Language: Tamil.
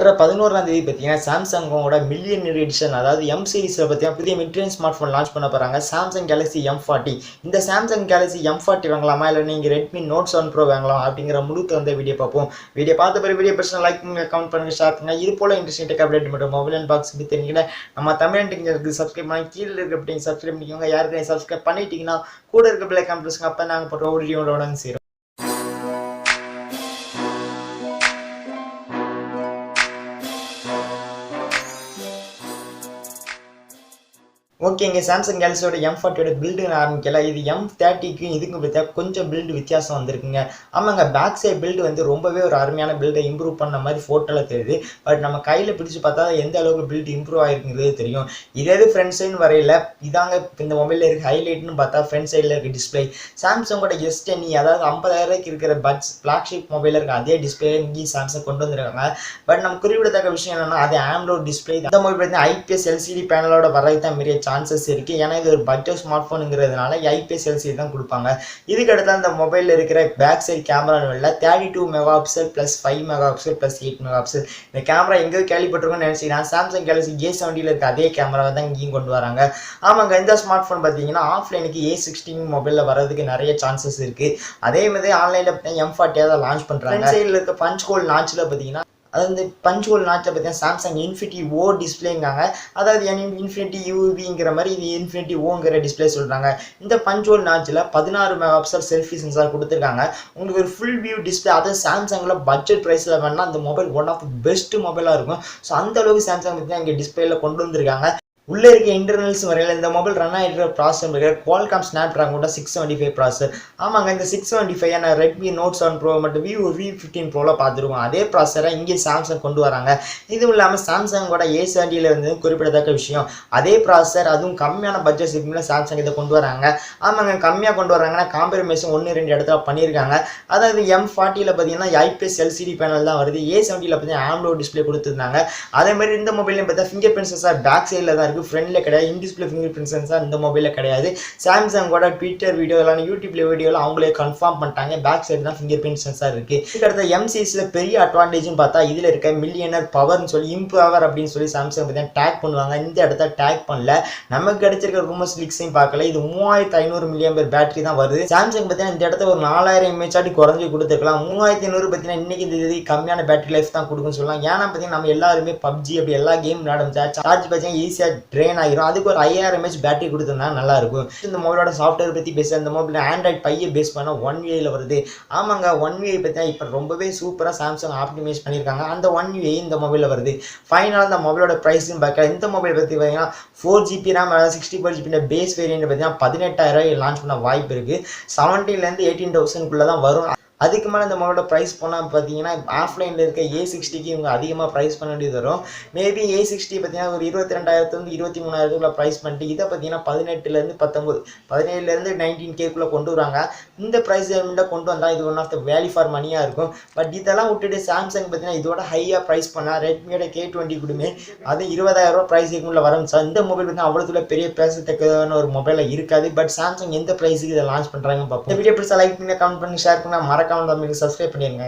வர 11ஆம் தேதி பார்த்தீங்கன்னா சாம்சங்கோட மில்லியன் எடிஷன் அதாவது எம் சீரிஸில் பார்த்தீங்கன்னா புதிய மிட்ரேஞ்ச் ஸ்மார்ட் ஃபோன் லான்ச் பண்ண போகிறாங்க. Samsung Galaxy M40. இந்த சாம்சங் கேலக்ஸி M40 வாங்கலாமா இல்லை நீங்கள் ரெட்மி நோட் 7 ப்ரோ வாங்கலாம் அப்படிங்கிற முழுக்க வந்து வீடியோ பார்ப்போம். வீடியோ பார்த்த பிறகு வீடியோ பிரச்சனை லைக் பண்ணுங்க, கமெண்ட் பண்ணுங்க, ஷேர் பண்ணுங்க. இது போல இன்ட்ரெஸ்டிங் டெக் அப்டேட் மட்டும் மொபைல் அண்ட் பாக்ஸ் பற்றி தெரிஞ்சுக்கிட்ட நம்ம தமிழ் டெக்னிக்கு சப்ஸ்கிரைப் பண்ணி கீழே இருக்க அப்படி சப்ஸ்கிரைப் பண்ணிக்கோங்க. யாருக்கு சப்ஸ்கிரைப் பண்ணிட்டீங்கன்னா கூட இருக்க பிள்ளை கம்ப்யூட்டர்ஸ்க்கு அப்போ நாங்கள் போடுற வீடியோட சேரும். ஓகேங்க, சாம்சங் கேலக்ஸியோட M40 பில்டுன்னு ஆரம்பிக்கல. இது M30க்கும் இதுக்கும் பார்த்தா கொஞ்சம் பில்டு வித்தியாசம் வந்திருக்குங்க. ஆமாங்க, பேக் சைட் பில்டு வந்து ரொம்பவே ஒரு அருமையான பில்டை இம்ப்ரூவ் பண்ண மாதிரி ஃபோட்டோவில் தெரியுது. பட் நம்ம கையில் பிடிச்சி பார்த்தா எந்த அளவுக்கு பில்டு இம்ப்ரூவ் ஆகிருக்குங்கிறது தெரியும். இதே ஃப்ரண்ட் சைடுன்னு வரையில் இதாங்க இந்த மொபைலில் இருக்க ஹைலைட்னு பார்த்தா ஃப்ரண்ட் சைடில் இருக்க டிஸ்பிளே. சாம்சங்கோட S10 அதாவது 50,000 இருக்கிற ஃப்ளாக்ஷிப் மொபைலில் இருக்க அதே டிஸ்பிளே இங்கே சாம்சங் கொண்டு வந்திருக்காங்க. பட் நம்ம குறிப்பிடத்தக்க விஷயம் என்னன்னா அது AMOLED டிஸ்பிளே. இந்த மொபைல் பார்த்தீங்கன்னா IPS LCD பேனலோட வரது தான் மீறிய சான்சஸ் இருக்கு. ஏன்னா இது ஒரு பட்ஜெட் ஸ்மார்ட் போனுங்கிறதுனால IPS LCD தான் கொடுப்பாங்க. இதுக்கு அடுத்து அந்த மொபைலில் இருக்கிற back side camera 32 mega pixel + 5 mega pixel + 8 mega pixel. இந்த கேமரா எங்கே கேள்விப்பட்டிருக்கோம்னு நினைச்சீங்கன்னா சாம்சங் கேலக்ஸி A70 இருக்க அதே கேமராவை தான் இங்கேயும் கொண்டு வராங்க. ஆமாங்க, இந்த ஸ்மார்ட் போன் பார்த்தீங்கன்னா ஆஃப்லைனுக்கு A16 மொபைலில் வரதுக்கு நிறைய சான்சஸ் இருக்கு. அதே மாதிரி ஆன்லைனில் பார்த்தீங்கன்னா M40 தான் லான்ச் பண்றாங்க. சைடில் இருக்க பஞ்ச் ஹோல் நாட்சில் பார்த்தீங்கன்னா அது பஞ்ச் ஹோல் நாட்டில் பார்த்தீங்கன்னா சாம்சங் இன்ஃபினிட்டி ஓ டிஸ்பிளேங்காங்க. அதாவது இன்ஃபினிட்டி UVங்கிற மாதிரி இது இன்ஃபினிட்டி ஓங்கிற டிஸ்பிளே சொல்கிறாங்க. இந்த பஞ்ச் ஹோல் நாட்டில் 16 மெகா பிக்சல் செல்ஃபி சென்சார் கொடுத்துருக்காங்க. உங்களுக்கு ஒரு ஃபுல் வியூ டிஸ்பிளே, அதாவது சாம்சங்கில் பட்ஜெட் ப்ரைஸில் வேணால் அந்த mobile one of the best மொபைலாக இருக்கும். ஸோ அந்த அளவுக்கு சாம்சங் பார்த்தீங்கன்னா இங்கே டிஸ்பிளேல கொண்டு வந்திருக்காங்க. உள்ளே இருக்க இன்டர்னல்ஸ் வரையில் இந்த மொபைல் ரன் ஆகிடுற ப்ராசஸர் இருக்கிற Qualcomm Snapdragon 675 ப்ராசஸர். ஆமாங்க, இந்த 675 ரெட்மி நோட் 7 ப்ரோ மற்றும் Vivo V15 ப்ரோவில் பார்த்துருவோம். அதே ப்ராசஸரை இங்கே சாம்சங் கொண்டு வராங்க. இதுவும் இல்லாமல் சாம்சங்கோட A70 வந்து குறிப்பிடத்தக்க விஷயம். அதே ப்ராசஸர் அதுவும் கம்மியான பட்ஜெட் செக்மெண்ட்ல சாம்சங் இதை கொண்டு வராங்க. ஆமாங்க, கம்மியாக கொண்டு வராங்கன்னா காம்ப்ரமைஸும் 1-2 இடத்துல பண்ணியிருக்காங்க. அதாவது M40 பார்த்தீங்கன்னா IPS LCD பேனல் தான் வருது. A70 பார்த்தீங்கன்னா AMOLED டிஸ்பிளே கொடுத்துருந்தாங்க. அதே மாதிரி இந்த மொபைலையும் பார்த்தா ஃபிங்கர் பிரிண்ட் சென்சார் பேக் சைடில் தான் இருக்குது, ஃப்ரண்ட்ல கிடையாது. In display finger print sensor இந்த மொபைலில் கிடையாது. சாம்சங்கோட ட்விட்டர் வீடியோ எல்லாம் யூடியூப்ல வீடியோவில் அவங்களே கன்ஃபார்ம் பண்ணிட்டாங்க பேக் சைடு தான் ஃபிங்கர் பிரிண்ட் சென்சார் இருக்கு. இதுக்கடுத்த M சீரிஸ்ல பெரிய அட்வான்டேஜ்னு பார்த்தா இதில் இருக்க மில்லியனர் பவர்னு சொல்லி இம்பவர் அப்படின்னு சொல்லி சாம்சங் பார்த்தீங்கன்னா டேக் பண்ணுவாங்க. இந்த இடத்த டேக் பண்ணல. நமக்கு கிடைச்சிருக்க ரூமர்ஸ் லீக்ஸையும் பார்க்கல. இது 3500 mAh பேட்டரி தான் வருது. சாம்சங் பார்த்தீங்கன்னா இந்த இடத்த ஒரு 4000 mAh குறைஞ்சி கொடுத்துருக்கலாம். 3500 பார்த்தீங்கன்னா இன்னைக்கு இந்த கம்மியான பேட்டரி லைஃப் தான் கொடுக்குன்னு சொல்லலாம். ஏன்னா பார்த்தீங்கன்னா நம்ம எல்லாருமே PUBG அப்படி எல்லா கேம் விளையாடுச்சா சார்ஜ் பார்த்தீங்கன்னா ஈஸியாக ட்ரெயின் ஆகிரும். அதுக்கு ஒரு 5000 mAh பேட்டரி கொடுத்துருந்தா நல்லா இருக்கும். இந்த மொபைலோட சாஃப்ட்வேர் பற்றி பேச இந்த மொபைல் Android Pie பேஸ் பண்ண 1UI வருது. ஆமாங்க, 1UI பார்த்தீங்கன்னா இப்போ ரொம்பவே சூப்பராக சாம்சங் ஆப்டிமைஸ் பண்ணியிருக்காங்க. அந்த 1UI இந்த மொபைலில் வருது. ஃபைனலாக இந்த மொபைலோட ப்ரைஸ்ன்னு பார்க்க இந்த மொபைல் பற்றி பார்த்தீங்கன்னா 4GB RAM 64GB base variant பார்த்தீங்கன்னா 18,000 லான்ச் பண்ண வாய்ப்பு இருக்குது. 17,000 to 18,000 தான் வரும். அதுக்கு மேலே இந்த மொபைலோட ப்ரைஸ் போனால் பார்த்தீங்கன்னா ஆஃப்லைனில் இருக்க A60க்கு இவங்க அதிகமாக ப்ரைஸ் பண்ண வேண்டியது வரும். மேபி A60 பார்த்தீங்கன்னா ஒரு 22,000 to 23,000 ப்ரைஸ் பண்ணிட்டு இதை பார்த்தீங்கன்னா 18 17 19K கொண்டு வராங்க. இந்த ப்ரைஸ் கொண்டு வந்தால் இது one of the value for மணியாக இருக்கும். பட் இதெல்லாம் விட்டுட்டு சாம்சங் பார்த்தீங்கன்னா இதோட ஹையாக ப்ரைஸ் பண்ணால் ரெட்மியோட K20 கொடுமே அது 20,000 ப்ரைஸ் இருக்குள்ள வரும். சார் இந்த மொபைல் பார்த்தீங்கன்னா அவ்வளோத்துல பெரிய பேசத்தக்கதான ஒரு மொபைலில் இருக்காது. பட் சாம்சங் எந்த ப்ரைஸுக்கு இதை லான்ச் பண்ணுறாங்கன்னு பார்ப்போம். இந்த வீடியோ பிடிச்சா லைக் பண்ணி கமெண்ட் பண்ணி ஷேர் பண்ணி மறக்காம சப்ஸ்கிரைப் பண்ணிடுங்க.